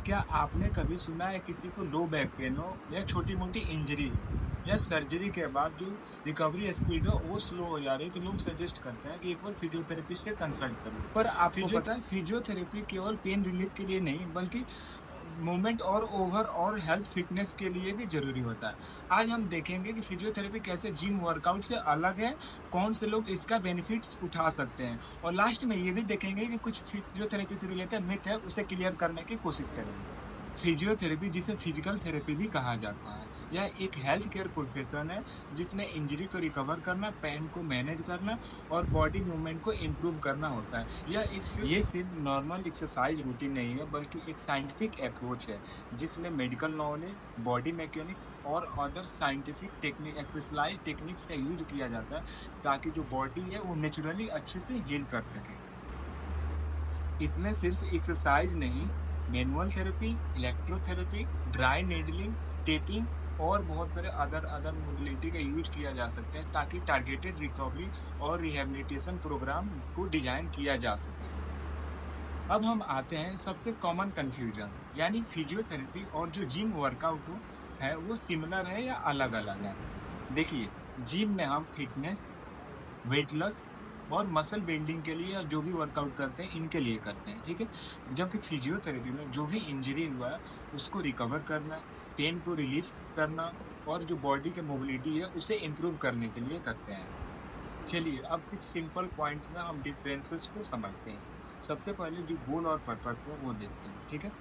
क्या आपने कभी सुना है किसी को लो बैक पेन हो या छोटी-मोटी इंजरी हो या सर्जरी के बाद जो रिकवरी स्पीड हो वो स्लो हो जा रही है, तो लोग सजेस्ट करते हैं कि एक बार फिजियोथेरेपिस्ट से कंसल्ट कर लो। पर आपको पता है फिजियोथेरेपी केवल पेन रिलीफ के लिए नहीं बल्कि मूवमेंट और ओवर और हेल्थ फिटनेस के लिए भी ज़रूरी होता है। आज हम देखेंगे कि फिजियोथेरेपी कैसे जिम वर्कआउट से अलग है, कौन से लोग इसका बेनिफिट्स उठा सकते हैं और लास्ट में ये भी देखेंगे कि कुछ फिजियोथेरेपी से रिलेटेड मिथ है, उसे क्लियर करने की कोशिश करेंगे। फिजियोथेरेपी जिसे फिजिकल थेरेपी भी कहा जाता है, यह एक हेल्थ केयर प्रोफेशन है जिसमें इंजरी को रिकवर करना, पेन को मैनेज करना और बॉडी मूवमेंट को इम्प्रूव करना होता है। ये सिर्फ नॉर्मल एक्सरसाइज रूटीन नहीं है बल्कि एक साइंटिफिक अप्रोच है जिसमें मेडिकल नॉलेज, बॉडी मैकेनिक्स और other scientific technique specialised techniques का यूज किया जाता है ताकि जो बॉडी है वो नेचुरली अच्छे से हील कर सके। इसमें सिर्फ एक्सरसाइज नहीं, manual therapy, electrotherapy, dry needling, taping और बहुत सारे अदर अदर मोबिलिटी का यूज किया जा सकता है ताकि टारगेटेड रिकवरी और रिहैबिलिटेशन प्रोग्राम को डिजाइन किया जा सके। अब हम आते हैं सबसे कॉमन कन्फ्यूजन, यानी फिजियोथेरेपी और जो जिम वर्कआउट हो है वो सिमिलर है या अलग अलग है। देखिए, जिम में हम फिटनेस, वेट लॉस और मसल बिल्डिंग के लिए जो भी वर्कआउट करते हैं इनके लिए करते हैं, ठीक है। जबकि फिजियोथेरेपी में जो भी इंजरी हुआ है उसको रिकवर करना, पेन को रिलीफ करना और जो बॉडी की मोबिलिटी है उसे इम्प्रूव करने के लिए करते हैं। चलिए अब कुछ सिंपल पॉइंट्स में हम डिफरेंसेस को समझते हैं। सबसे पहले जो गोल और पर्पस है वो देखते हैं, ठीक है।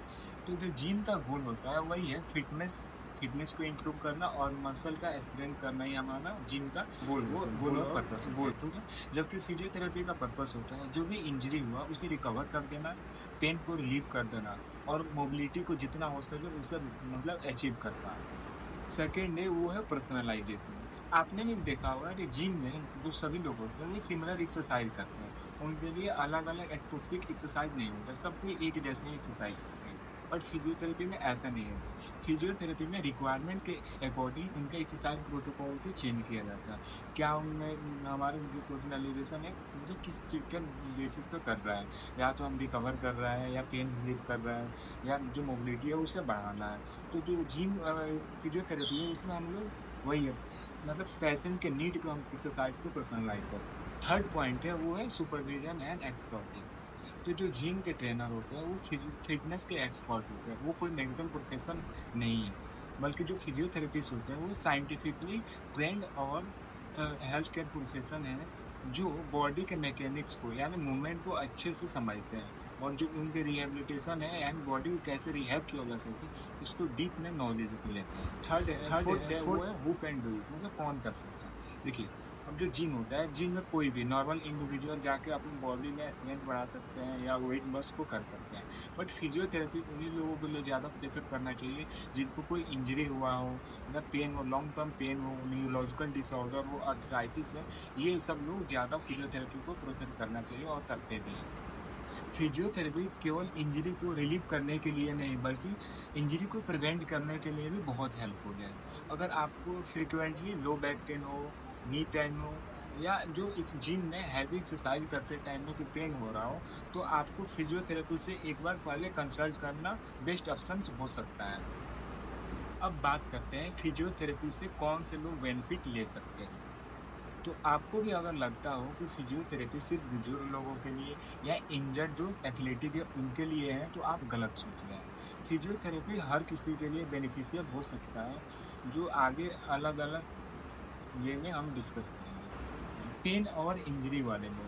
तो जो जिम का गोल होता है वही है फिटनेस, फिटनेस को इम्प्रूव करना और मसल का स्ट्रेंथ करना ही हमारा जिम का गोल और पर्पस होता है, ठीक है। जबकि फिजियोथेरेपी का पर्पस होता है जो भी इंजरी हुआ उसे रिकवर कर देना, पेन को रिलीव कर देना और मोबिलिटी को जितना हो सके उसे मतलब अचीव कर पाना। सेकंड है वो है पर्सनलाइजेशन। आपने भी देखा होगा कि जिम में जो सभी लोग होते हैं वो सिमिलर एक्सरसाइज करते हैं। उनके लिए अलग-अलग स्पेसिफिक एक्सरसाइज नहीं होता, सब कोई एक जैसे ही एक्सरसाइज करते हैं। बट फिजियोथेरेपी में ऐसा नहीं होता। फिजियोथेरेपी में रिक्वायरमेंट के अकॉर्डिंग उनका एक्सरसाइज प्रोटोकॉल को चेंज किया जाता है। क्या उनमें हमारे जो पर्सनलाइजेशन है मतलब किस चीज़ के बेसिस पे कर रहा है। या तो हम रिकवर कर रहा है या पेन रिलीव कर रहा है या जो मोबिलिटी है उसे बढ़ाना है। तो जो जिम फिजियोथेरेपी है उसमें हम लोग वही है मतलब पेशेंट के नीड पे हम एक्सरसाइज को पर्सनलाइज करते हैं। थर्ड पॉइंट है वो है सुपरविजन एंड एक्सपर्टिंग। तो जो जिम के ट्रेनर होते हैं वो फिटनेस के एक्सपर्ट होते हैं, वो कोई मेडिकल प्रोफेशन नहीं है, बल्कि जो फिजियोथेरेपिस्ट होते हैं वो साइंटिफिकली ट्रेंड और हेल्थ केयर प्रोफेशन है जो बॉडी के मैकेनिक्स को यानी मूवमेंट को अच्छे से समझते हैं और जो उनके रिहेबिलिटेशन है यानी बॉडी को कैसे रिहैब किया जा सके उसको डीप में नॉलेज को लेते हैं। फोर्थ है वो है हु कैन डू इट, मतलब कौन कर सकता है। देखिए, अब जो जिम होता है, जिम में कोई भी नॉर्मल इंडिविजुअल जाके अपनी बॉडी में स्ट्रेंथ बढ़ा सकते हैं या वेट लॉस को कर सकते हैं। बट फिजियोथेरेपी उन्हीं लोगों के लिए ज़्यादा प्रेफर करना चाहिए जिनको कोई इंजरी हुआ हो या पेन हो, लॉन्ग टर्म पेन हो, न्यूरोलॉजिकल डिसऑर्डर हो, आर्थराइटिस है, ये सब लोग ज़्यादा फिजियोथेरेपी को प्रेफर करना चाहिए और करते भी हैं। फिजियोथेरेपी केवल इंजरी को रिलीव करने के लिए नहीं बल्कि इंजरी को प्रिवेंट करने के लिए भी बहुत हेल्पफुल है। अगर आपको फ्रिक्वेंटली लो बैक पेन हो, नी पेन हो या जो जिम में हैवी एक्सरसाइज करते टाइम में जो पेन हो रहा हो, तो आपको फिजियोथेरेपी से एक बार पहले कंसल्ट करना बेस्ट ऑप्शन हो सकता है। अब बात करते हैं फिजियोथेरेपी से कौन से लोग बेनिफिट ले सकते हैं। तो आपको भी अगर लगता हो कि फिजियोथेरेपी सिर्फ बुजुर्ग लोगों के लिए या इंजर्ड जो एथलेटिक है उनके लिए है, तो आप गलत सोच रहे हैं। फिजियोथेरेपी हर किसी के लिए बेनिफिशियल हो सकता है, जो आगे अलग-अलग ये में हम डिस्कस करेंगे। पेन और इंजरी वाले लोग,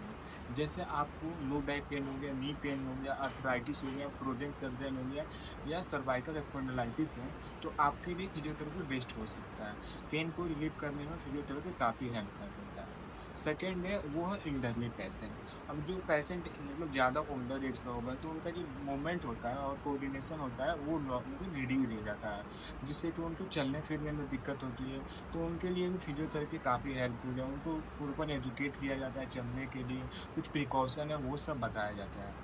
जैसे आपको लो बैक पेन हो गया, नी पेन हो गया, आर्थराइटिस हो गया, फ्रोजन सर्जन हो गया या सर्वाइकल स्पॉन्डिलाइटिस है, तो आपके लिए फिजियोथेरेपी बेस्ट हो सकता है। पेन को रिलीव करने में फिजियोथेरेपी काफ़ी हेल्प कर सकता है। सेकंड है वो है एल्डरली पेशेंट। अब जो पेशेंट मतलब ज़्यादा ओल्डर एज का होगा तो उनका जो मूवमेंट होता है और कोऑर्डिनेशन होता है वो मतलब रिड्यूस हो जाता है, जिससे कि उनको चलने फिरने में दिक्कत होती है। तो उनके लिए भी फिजियोथेरेपी काफ़ी हेल्पफुल है, उनको प्रॉपर एजुकेट किया जाता है चलने के लिए, कुछ प्रिकॉशन है वो सब बताया जाता है।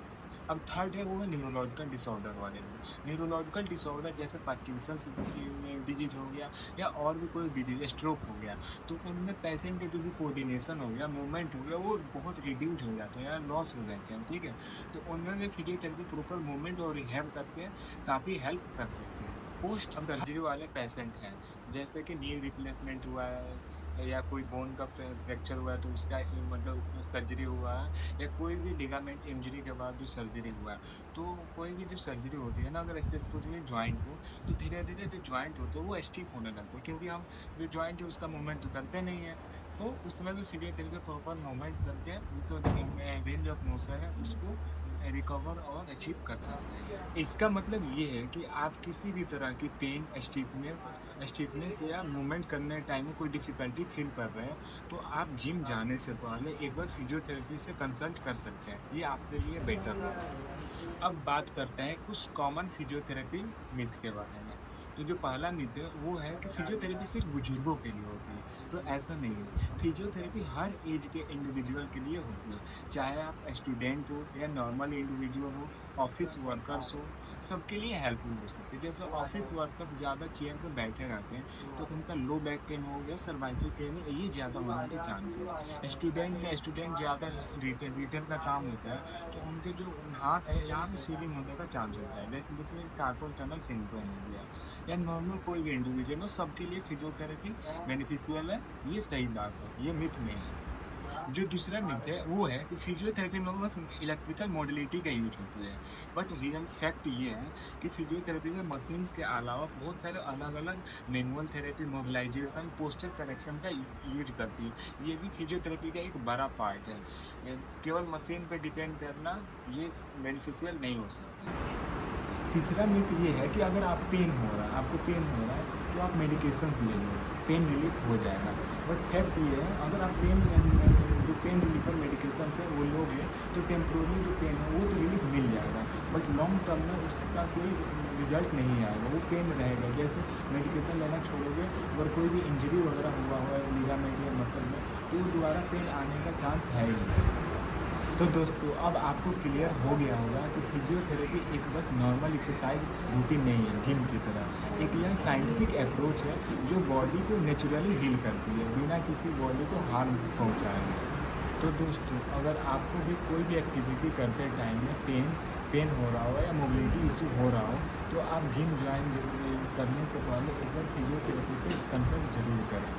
अब थर्ड है वो है न्यूरोलॉजिकल डिसऑर्डर वाले में। न्यूरोलॉजिकल डिसऑर्डर जैसे पार्किंसंस की डिजीज हो गया या और भी कोई डिजीज, स्ट्रोक हो गया, तो उनमें पेशेंट के जो भी कोऑर्डिनेशन हो गया, मूवमेंट हो गया, वो बहुत रिड्यूस हो जाते हैं या लॉस हो जाते हैं, ठीक है। तो उनमें भी फिजियोथेरेपी प्रॉपर मूवमेंट और रिहैब करके काफ़ी हेल्प कर सकते हैं। पोस्ट सर्जरी वाले पेशेंट हैं, जैसे कि नी रिप्लेसमेंट हुआ है या कोई बोन का फ्रैक्चर हुआ है तो उसका मतलब सर्जरी हुआ है, या कोई भी लिगामेंट इंजरी के बाद जो सर्जरी हुआ है, तो कोई भी जो सर्जरी होती है ना, अगर स्पेसिफिकली जॉइंट हो, तो धीरे-धीरे जो जॉइंट होते हैं वो स्टिफ होने लगते हैं, क्योंकि हम जो जॉइंट है उसका मूवमेंट तो करते नहीं है। तो उसमें भी फिजियोथेरेपी प्रॉपर मूवमेंट करके उनको जो रेंज ऑफ मोशन है उसको रिकवर और अचीव कर सकते हैं। इसका मतलब ये है कि आप किसी भी तरह की पेन, स्टिफनेस या मूवमेंट करने टाइम में कोई डिफ़िकल्टी फ़ील कर रहे हैं, तो आप जिम जाने से पहले एक बार फिजियोथेरेपी से कंसल्ट कर सकते हैं। ये आपके लिए बेटर रहेगा। अब बात करते हैं कुछ कॉमन फिजियोथेरेपी मिथ के बारे में। तो जो पहला मिथ है वो है कि फिजियोथेरेपी सिर्फ बुजुर्गों के लिए होती है, तो ऐसा नहीं है। फिजियोथेरेपी हर एज के इंडिविजुअल के लिए होती है, चाहे आप स्टूडेंट हो या नॉर्मल इंडिविजुअल हो, ऑफिस वर्कर्स हो, सबके लिए हेल्पफुल हो सकती है। जैसे ऑफिस वर्कर्स ज़्यादा चेयर पे बैठे रहते हैं, तो उनका लो बैक पेन हो या सर्वाइकल पेन हो, ये ज़्यादा होने के चांस है। स्टूडेंट ज़्यादा रिटेल रिटेल का काम होता है, तो उनके जो हाथ है यहाँ पे स्वेलिंग होने का चांस होता है, जैसे जैसे कार्पल टनल सिंड्रोम हो गया, या नॉर्मल कोई भी इंडिविजुअल हो, सबके लिए फिजियोथेरेपी बेनिफिशियल है, ये सही बात है, ये मिथ नहीं है। जो दूसरा मिथ है वो है कि फिजियोथेरेपी में बस इलेक्ट्रिकल मॉड्युलिटी का यूज होती है, बट रियल फैक्ट ये है कि फिजियोथेरेपी में मशीन्स के अलावा बहुत सारे अलग अलग manual therapy, mobilisation, posture correction का यूज करती है। ये भी फिजियोथेरेपी का एक बड़ा पार्ट है। केवल मशीन पे डिपेंड करना ये बेनिफिशियल नहीं हो सकता। तीसरा मिथ ये है कि अगर आप पेन हो रहा है, आपको पेन हो रहा है, तो आप मेडिकेशंस ले लो, पेन रिलीफ हो जाएगा। बट फैक्ट ये है, अगर आप जो पेन रिलीफर मेडिकेशंस है वो लोगे, तो टेम्पोररी जो पेन है वो तो रिलीफ मिल जाएगा, बट लॉन्ग टर्म में उसका कोई रिजल्ट नहीं आएगा, वो पेन रहेगा। जैसे मेडिकेशन लेना छोड़ोगे, अगर कोई भी इंजरी वगैरह हुआ है लिगामेंट या मसल में, तो दोबारा पेन आने का चांस है ही नहीं। तो दोस्तों, अब आपको क्लियर हो गया होगा कि फिजियोथेरेपी एक बस नॉर्मल एक्सरसाइज रूटीन नहीं है जिम की तरह। एक यह साइंटिफिक अप्रोच है जो बॉडी को नेचुरली हील करती है बिना किसी बॉडी को हार्म पहुंचाए। तो दोस्तों, अगर आपको भी कोई भी एक्टिविटी करते टाइम में पेन हो रहा हो या मोबिलिटी इशू हो रहा हो, तो आप जिम ज्वाइन करने से पहले एक बार फिजियोथेरेपी से कंसल्ट जरूर करें।